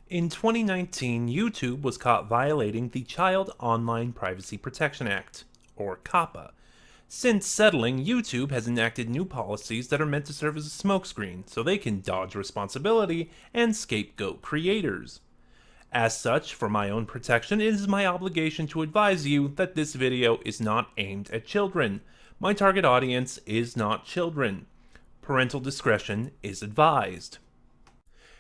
In 2019, YouTube was caught violating the Child Online Privacy Protection Act, or COPPA. Since settling, YouTube has enacted new policies that are meant to serve as a smokescreen so they can dodge responsibility and scapegoat creators. As such, for my own protection, it is my obligation to advise you that this video is not aimed at children. My target audience is not children. Parental discretion is advised.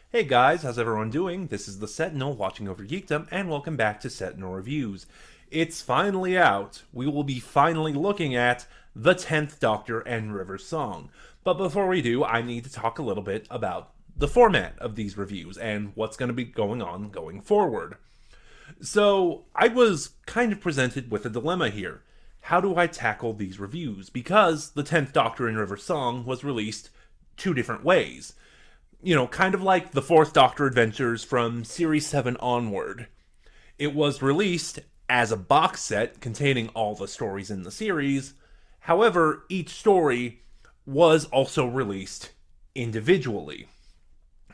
Hey guys, how's everyone doing? This is the Sentinel watching over Geekdom, and welcome back to Sentinel Reviews. It's finally out. We will be finally looking at The 10th Doctor and River's Song. But before we do, I need to talk a little bit about the format of these reviews and what's going to be going on going forward. So, I was kind of presented with a dilemma here. How do I tackle these reviews? Because The 10th Doctor and River's Song was released two different ways. You know, kind of like the Fourth Doctor adventures from Series 7 onward. It was released as a box set containing all the stories in the series. However, each story was also released individually.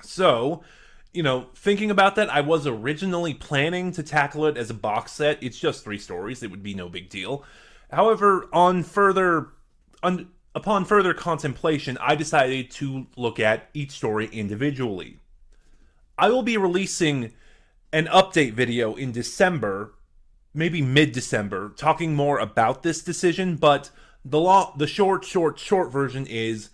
So, thinking about that, I was originally planning to tackle it as a box set. It's just 3 stories. It would be no big deal. However, upon further contemplation, I decided to look at each story individually. I will be releasing an update video in December, maybe mid-December, talking more about this decision, but the short version is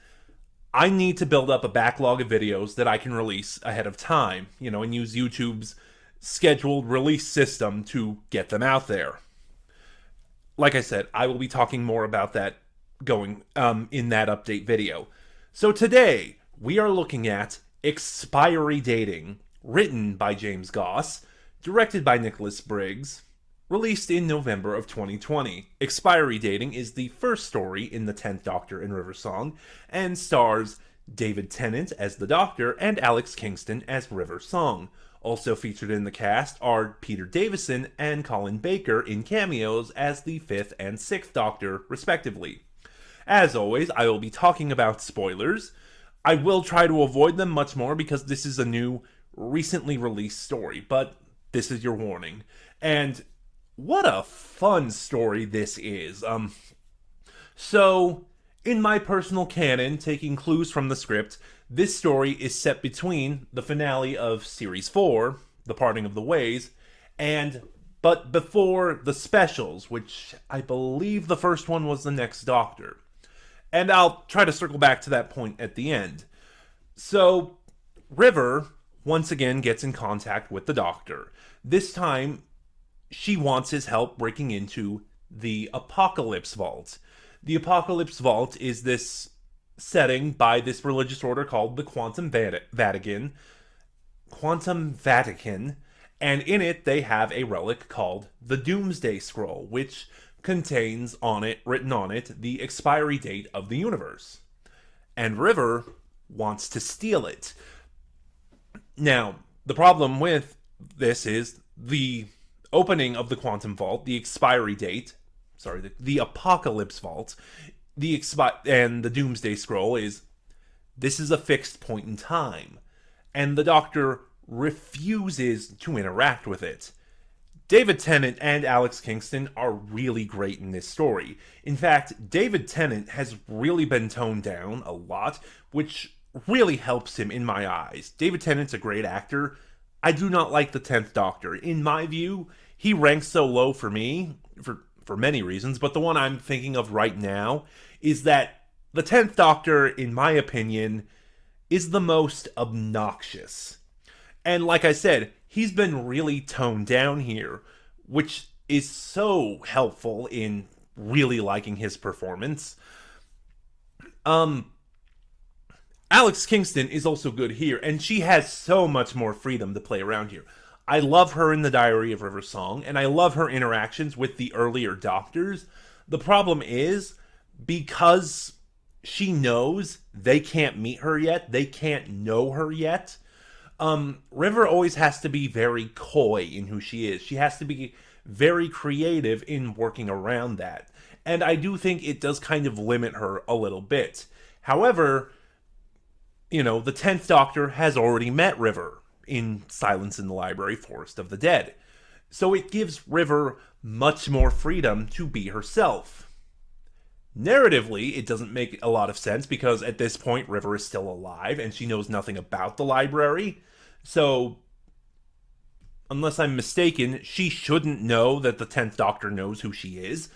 I need to build up a backlog of videos that I can release ahead of time, and use YouTube's scheduled release system to get them out there. Like I said, I will be talking more about that going in that update video. So today, we are looking at Expiry Dating, written by James Goss, directed by Nicholas Briggs, released in November of 2020. Expiry Dating is the first story in The 10th Doctor and River Song, and stars David Tennant as the Doctor and Alex Kingston as River Song. Also featured in the cast are Peter Davison and Colin Baker in cameos as the 5th and 6th Doctor, respectively. As always, I will be talking about spoilers. I will try to avoid them much more because this is a new, recently released story, but this is your warning. And what a fun story this is. So, in my personal canon, taking clues from the script, this story is set between the finale of Series 4, The Parting of the Ways, but before the specials, which I believe the first one was The Next Doctor. And I'll try to circle back to that point at the end. So, River once again gets in contact with the Doctor. This time, she wants his help breaking into the Apocalypse Vault. The Apocalypse Vault is this setting by this religious order called the Quantum Vatican, and in it they have a relic called the Doomsday Scroll, which contains written on it, the expiry date of the universe. And River wants to steal it. Now, the problem with this is the opening of the Quantum Vault, the Apocalypse Vault, and the Doomsday Scroll this is a fixed point in time. And the Doctor refuses to interact with it. David Tennant and Alex Kingston are really great in this story. In fact, David Tennant has really been toned down a lot, which really helps him in my eyes. David Tennant's a great actor. I do not like the 10th Doctor. In my view, he ranks so low for me, for many reasons, but the one I'm thinking of right now is that the 10th Doctor, in my opinion, is the most obnoxious. And like I said, he's been really toned down here, which is so helpful in really liking his performance. Alex Kingston is also good here, and she has so much more freedom to play around here. I love her in The Diary of River Song, and I love her interactions with the earlier Doctors. The problem is, because she knows they can't meet her yet, they can't know her yet, River always has to be very coy in who she is. She has to be very creative in working around that. And I do think it does kind of limit her a little bit. However, the 10th Doctor has already met River in Silence in the Library, Forest of the Dead. So it gives River much more freedom to be herself. Narratively, it doesn't make a lot of sense because at this point, River is still alive and she knows nothing about the library. So, unless I'm mistaken, she shouldn't know that the 10th Doctor knows who she is.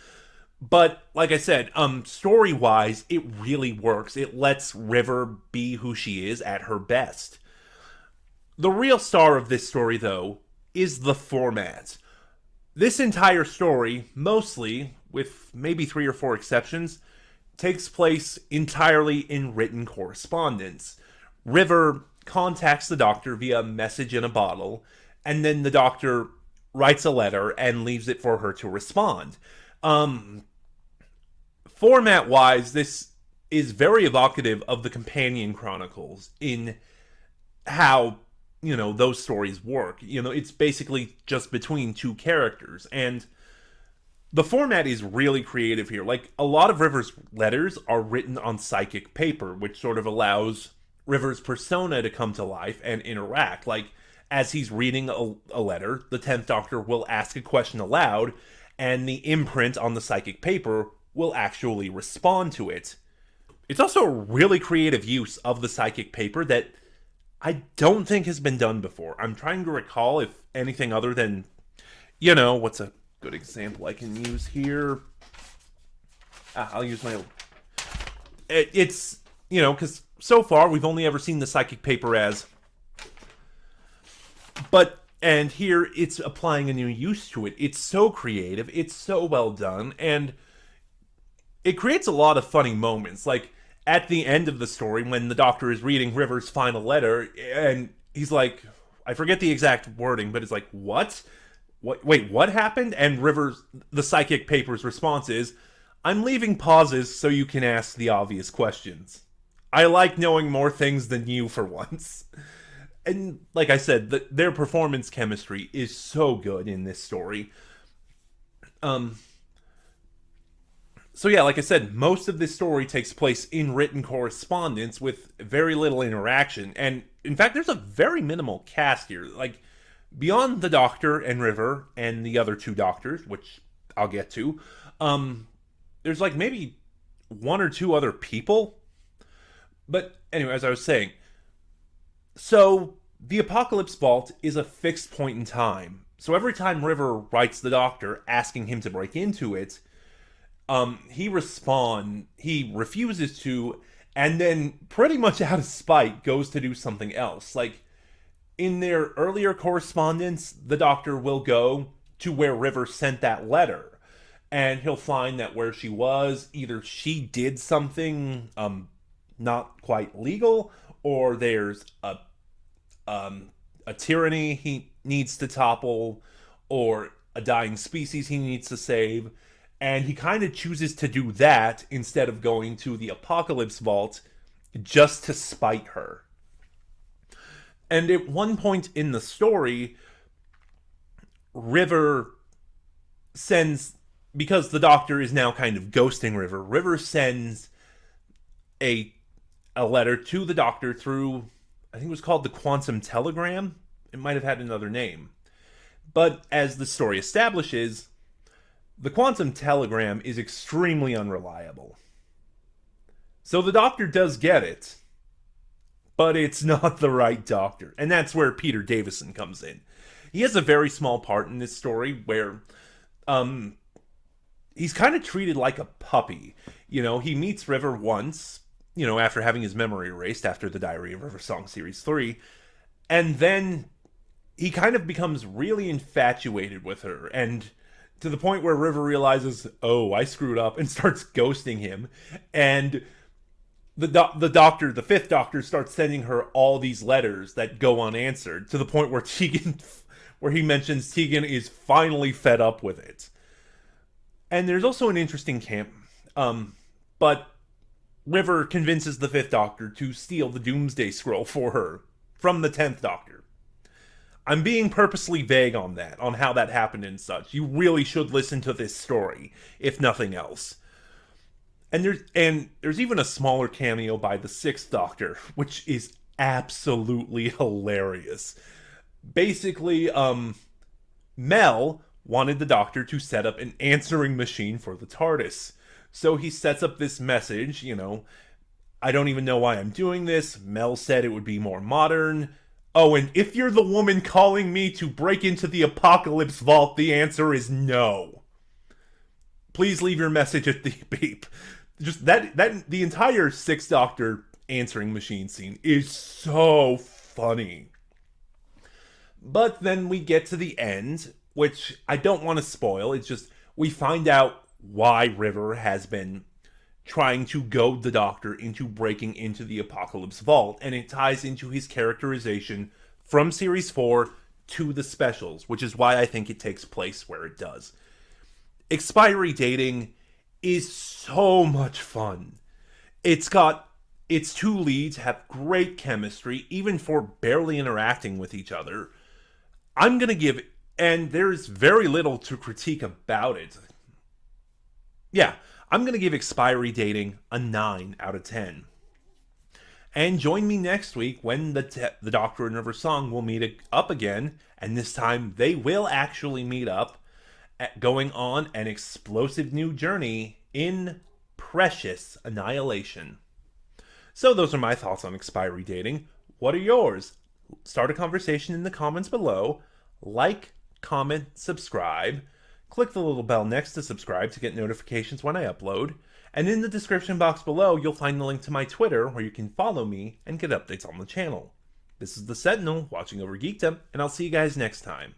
But, like I said, story-wise, it really works. It lets River be who she is at her best. The real star of this story, though, is the format. This entire story, mostly, with maybe 3 or 4 exceptions, takes place entirely in written correspondence. River contacts the Doctor via message in a bottle, and then the Doctor writes a letter and leaves it for her to respond. Format-wise, this is very evocative of the Companion Chronicles in how, those stories work. It's basically just between 2 characters, and the format is really creative here. Like, a lot of River's letters are written on psychic paper, which sort of allows River's persona to come to life and interact. Like, as he's reading a letter, the 10th Doctor will ask a question aloud, and the imprint on the psychic paper will actually respond to it. It's also a really creative use of the psychic paper that I don't think has been done before. I'm trying to recall if anything other than, what's a good example I can use here? I'll use my... It's, because so far we've only ever seen the psychic paper as... And here it's applying a new use to it. It's so creative, it's so well done, and it creates a lot of funny moments. Like, at the end of the story, when the Doctor is reading River's final letter, and he's like, I forget the exact wording, but it's like, what? Wait, what happened? And the psychic paper's response is, I'm leaving pauses so you can ask the obvious questions. I like knowing more things than you for once. And like I said, their performance chemistry is so good in this story. So yeah, like I said, most of this story takes place in written correspondence with very little interaction. And in fact, there's a very minimal cast here. Like, beyond the Doctor and River and the other 2 Doctors, which I'll get to, there's like maybe 1 or 2 other people. But anyway, as I was saying, so the Apocalypse Vault is a fixed point in time. So every time River writes the Doctor asking him to break into it, he refuses to, and then pretty much out of spite goes to do something else. Like, in their earlier correspondence, the Doctor will go to where River sent that letter, and he'll find that where she was, either she did something not quite legal, or there's a tyranny he needs to topple, or a dying species he needs to save. And he kind of chooses to do that instead of going to the Apocalypse Vault just to spite her. And at one point in the story, River sends, because the Doctor is now kind of ghosting River, River sends a letter to the Doctor through, I think it was called the Quantum Telegram. It might have had another name. But as the story establishes, the Quantum Telegram is extremely unreliable. So the Doctor does get it, but it's not the right Doctor. And that's where Peter Davison comes in. He has a very small part in this story where he's kind of treated like a puppy. He meets River once, after having his memory erased after the Diary of River Song Series 3, and then he kind of becomes really infatuated with her, and to the point where River realizes, oh, I screwed up, and starts ghosting him. And the Doctor, the 5th Doctor, starts sending her all these letters that go unanswered, to the point where where he mentions Tegan is finally fed up with it. And there's also an interesting camp, but River convinces the 5th Doctor to steal the Doomsday Scroll for her from the 10th Doctor. I'm being purposely vague on that, on how that happened and such. You really should listen to this story, if nothing else. And there's even a smaller cameo by the 6th Doctor, which is absolutely hilarious. Basically, Mel wanted the Doctor to set up an answering machine for the TARDIS. So he sets up this message, I don't even know why I'm doing this. Mel said it would be more modern. Oh, and if you're the woman calling me to break into the Apocalypse Vault, the answer is no. Please leave your message at the beep. Just that the entire Sixth Doctor answering machine scene is so funny. But then we get to the end, which I don't want to spoil. It's just we find out why River has been trying to goad the Doctor into breaking into the Apocalypse Vault, and it ties into his characterization from Series 4 to the specials, which is why I think it takes place where it does. Expiry Dating is so much fun. It's got its two leads have great chemistry, even for barely interacting with each other. I'm gonna give, and there's very little to critique about it. Yeah, I'm going to give Expiry Dating a 9 out of 10. And join me next week when the Doctor and River Song will meet up again, and this time they will actually meet up, going on an explosive new journey in precious annihilation. So those are my thoughts on Expiry Dating. What are yours? Start a conversation in the comments below. Like, comment, subscribe. Click the little bell next to subscribe to get notifications when I upload. And in the description box below, you'll find the link to my Twitter where you can follow me and get updates on the channel. This is the Sentinel watching over Geekdom, and I'll see you guys next time.